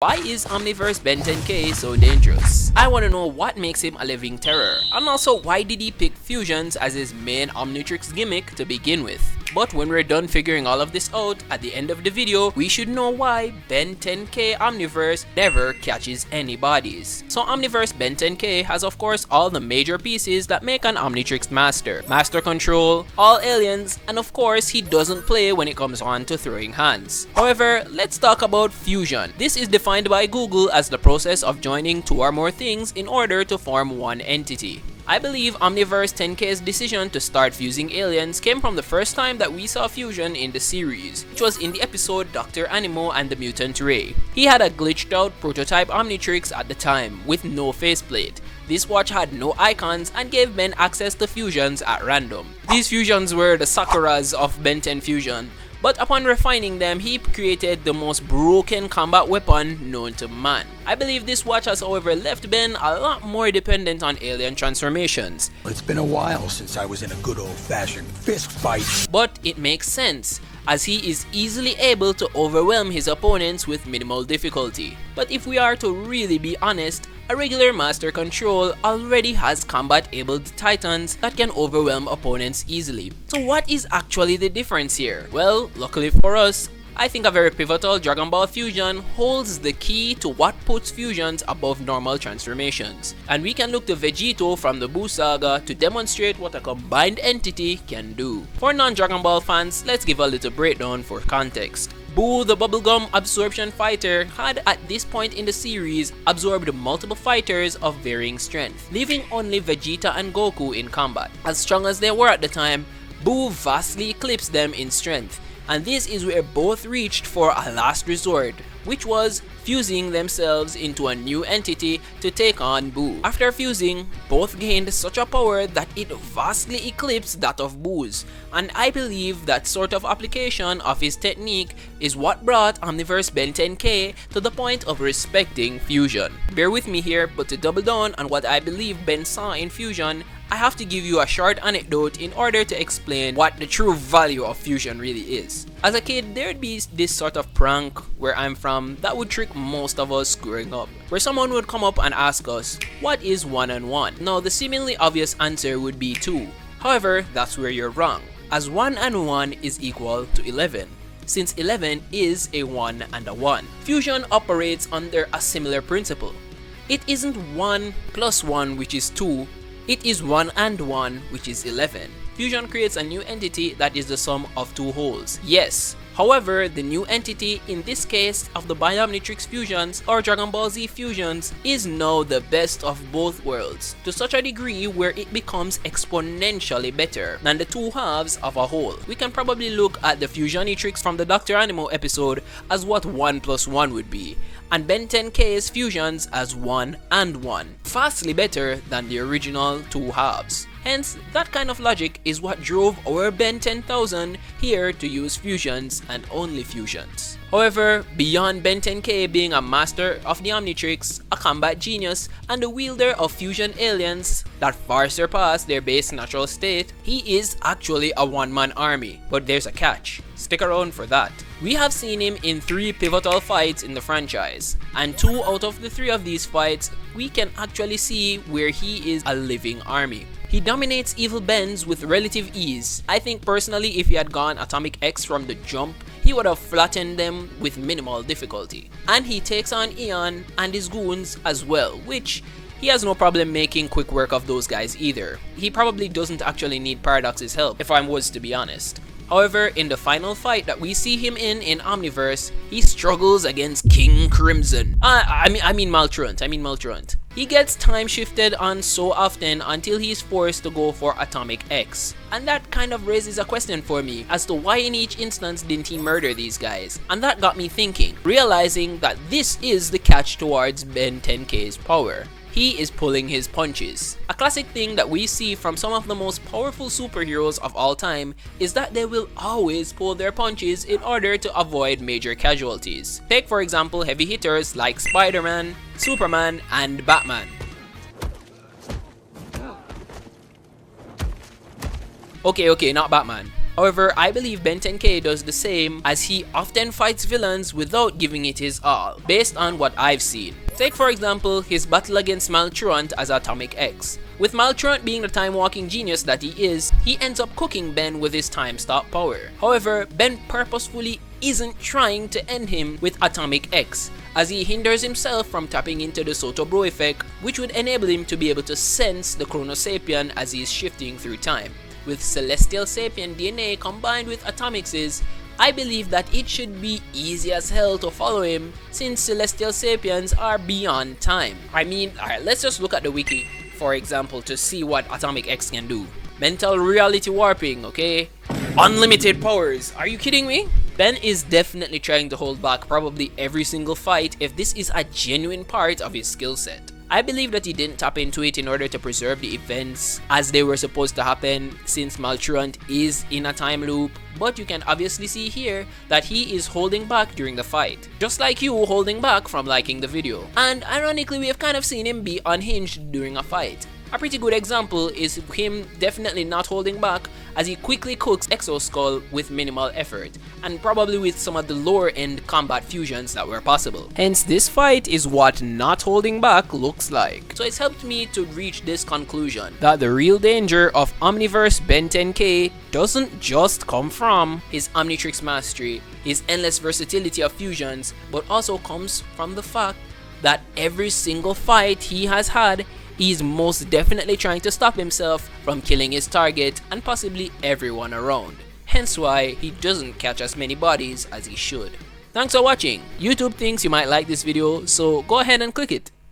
Why is Omniverse Ben 10K so dangerous? I want to know what makes him a living terror, and also why did he pick fusions as his main Omnitrix gimmick to begin with. But when we're done figuring all of this out, at the end of the video, we should know why Ben 10K Omniverse never catches any bodies. So Omniverse Ben 10K has of course all the major pieces that make an Omnitrix master. Master control, all aliens, and of course he doesn't play when it comes on to throwing hands. However, let's talk about fusion. This is defined by Google as the process of joining two or more things in order to form one entity. I believe Omniverse 10K's decision to start fusing aliens came from the first time that we saw fusion in the series, which was in the episode Dr. Animo and the Mutant Ray. He had a glitched out prototype Omnitrix at the time, with no faceplate. This watch had no icons and gave Ben access to fusions at random. These fusions were the Sakuras of Ben 10 Fusion, but upon refining them, he created the most broken combat weapon known to man. I believe this watch has however left Ben a lot more dependent on alien transformations. It's been a while since I was in a good old-fashioned fist fight. But it makes sense, as he is easily able to overwhelm his opponents with minimal difficulty. But if we are to really be honest, a regular Master Control already has combat-abled titans that can overwhelm opponents easily. So what is actually the difference here? Well, luckily for us, I think a very pivotal Dragon Ball fusion holds the key to what puts fusions above normal transformations. And we can look to Vegito from the Buu saga to demonstrate what a combined entity can do. For non-Dragon Ball fans, let's give a little breakdown for context. Buu, the bubblegum absorption fighter, had at this point in the series absorbed multiple fighters of varying strength, leaving only Vegeta and Goku in combat. As strong as they were at the time, Buu vastly eclipsed them in strength, and this is where both reached for a last resort, which was fusing themselves into a new entity to take on Buu. After fusing, both gained such a power that it vastly eclipsed that of Buu's, and I believe that sort of application of his technique is what brought Omniverse Ben 10K to the point of respecting fusion. Bear with me here, but to double down on what I believe Ben saw in fusion, I have to give you a short anecdote in order to explain what the true value of fusion really is. As a kid, there'd be this sort of prank where I'm from that would trick most of us growing up, where someone would come up and ask us, what is 1 and 1? Now, the seemingly obvious answer would be 2. However, that's where you're wrong, as 1 and 1 is equal to 11. Since 11 is a 1 and a 1. Fusion operates under a similar principle. It isn't 1 plus 1, which is 2, it is 1 and 1, which is 11. Fusion creates a new entity that is the sum of two wholes. Yes. However, the new entity, in this case of the Biomnitrix fusions or Dragon Ball Z fusions, is now the best of both worlds, to such a degree where it becomes exponentially better than the two halves of a whole. We can probably look at the Fusionitrix from the Dr. Animo episode as what 1 plus 1 would be, and Ben 10K's fusions as 1 and 1, vastly better than the original two halves. Hence, that kind of logic is what drove our Ben 10,000 here to use fusions and only fusions. However, beyond Ben 10K being a master of the Omnitrix, a combat genius, and a wielder of fusion aliens that far surpass their base natural state, he is actually a one-man army. But there's a catch. Stick around for that. We have seen him in 3 pivotal fights in the franchise, and 2 out of the 3 of these fights, we can actually see where he is a living army. He dominates evil Bens with relative ease. I think personally if he had gone Atomic X from the jump, he would have flattened them with minimal difficulty. And he takes on Eon and his goons as well, which he has no problem making quick work of those guys either. He probably doesn't actually need Paradox's help, if I was to be honest. However, in the final fight that we see him in Omniverse, he struggles against King Crimson. I mean Maltruant. He gets time shifted on so often until he's forced to go for Atomic X. And that kind of raises a question for me as to why in each instance didn't he murder these guys. And that got me thinking, realizing that this is the catch towards Ben 10K's power. He is pulling his punches. A classic thing that we see from some of the most powerful superheroes of all time is that they will always pull their punches in order to avoid major casualties. Take for example heavy hitters like Spider-Man, Superman, and Batman. Okay, not Batman. However, I believe Ben 10K does the same, as he often fights villains without giving it his all, based on what I've seen. Take for example his battle against Malrun as Atomic X. With Malrun being the time-walking genius that he is, he ends up cooking Ben with his time-stop power. However, Ben purposefully isn't trying to end him with Atomic X, as he hinders himself from tapping into the Sotobro effect, which would enable him to be able to sense the Chrono Sapien as he is shifting through time. With Celestial Sapien DNA combined with Atomix's, I believe that it should be easy as hell to follow him, since Celestial Sapiens are beyond time. I mean, alright, let's just look at the wiki, for example, to see what Atomic X can do. Mental reality warping, okay? Unlimited powers, are you kidding me? Ben is definitely trying to hold back probably every single fight if this is a genuine part of his skill set. I believe that he didn't tap into it in order to preserve the events as they were supposed to happen, since Malrun is in a time loop, but you can obviously see here that he is holding back during the fight, just like you holding back from liking the video. And ironically, we have kind of seen him be unhinged during a fight. A pretty good example is him definitely not holding back, as he quickly cooks Exo Skull with minimal effort, and probably with some of the lower end combat fusions that were possible. Hence, this fight is what not holding back looks like. So it's helped me to reach this conclusion, that the real danger of Omniverse Ben 10K doesn't just come from his Omnitrix mastery, his endless versatility of fusions, but also comes from the fact that every single fight he has had, he's most definitely trying to stop himself from killing his target and possibly everyone around. Hence why he doesn't catch as many bodies as he should. Thanks for watching. YouTube thinks you might like this video, so go ahead and click it.